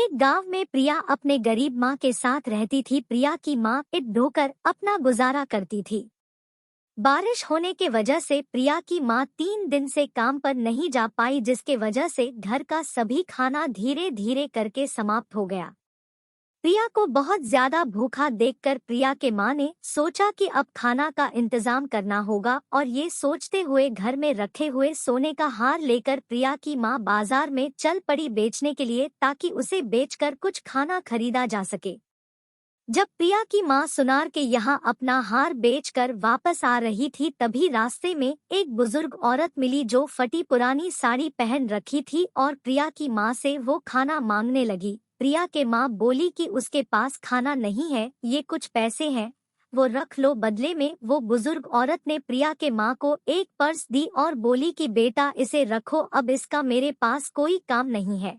एक गांव में प्रिया अपने गरीब माँ के साथ रहती थी। प्रिया की माँ ईंट ढोकर अपना गुजारा करती थी। बारिश होने के वजह से प्रिया की माँ 3 दिन से काम पर नहीं जा पाई, जिसके वजह से घर का सभी खाना धीरे धीरे करके समाप्त हो गया। प्रिया को बहुत ज्यादा भूखा देखकर प्रिया के माँ ने सोचा कि अब खाना का इंतजाम करना होगा, और ये सोचते हुए घर में रखे हुए सोने का हार लेकर प्रिया की माँ बाजार में चल पड़ी बेचने के लिए, ताकि उसे बेचकर कुछ खाना खरीदा जा सके। जब प्रिया की माँ सुनार के यहाँ अपना हार बेचकर वापस आ रही थी, तभी रास्ते में एक बुजुर्ग औरत मिली जो फटी पुरानी साड़ी पहन रखी थी और प्रिया की माँ से वो खाना मांगने लगी। प्रिया के माँ बोली कि उसके पास खाना नहीं है, ये कुछ पैसे हैं, वो रख लो। बदले में वो बुजुर्ग औरत ने प्रिया के माँ को एक पर्स दी और बोली कि बेटा इसे रखो, अब इसका मेरे पास कोई काम नहीं है।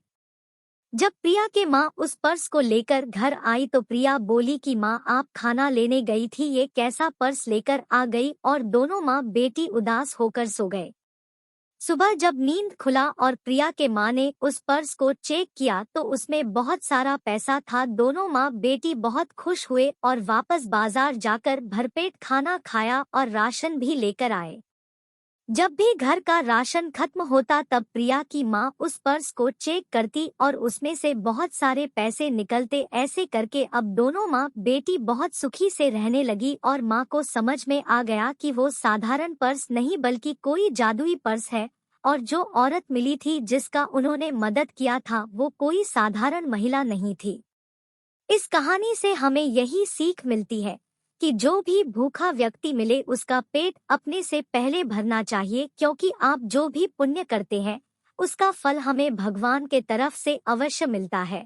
जब प्रिया के माँ उस पर्स को लेकर घर आई तो प्रिया बोली कि माँ आप खाना लेने गई थी, ये कैसा पर्स लेकर आ गई, और दोनों माँ बेटी उदास होकर सो गए। सुबह जब नींद खुला और प्रिया के माँ ने उस पर्स को चेक किया तो उसमें बहुत सारा पैसा था। दोनों माँ बेटी बहुत खुश हुए और वापस बाजार जाकर भरपेट खाना खाया और राशन भी लेकर आए। जब भी घर का राशन खत्म होता तब प्रिया की माँ उस पर्स को चेक करती और उसमें से बहुत सारे पैसे निकलते। ऐसे करके अब दोनों माँ बेटी बहुत सुखी से रहने लगी और माँ को समझ में आ गया कि वो साधारण पर्स नहीं बल्कि कोई जादुई पर्स है, और जो औरत मिली थी जिसका उन्होंने मदद किया था वो कोई साधारण महिला नहीं थी। इस कहानी से हमें यही सीख मिलती है कि जो भी भूखा व्यक्ति मिले उसका पेट अपने से पहले भरना चाहिए, क्योंकि आप जो भी पुण्य करते हैं उसका फल हमें भगवान के तरफ से अवश्य मिलता है।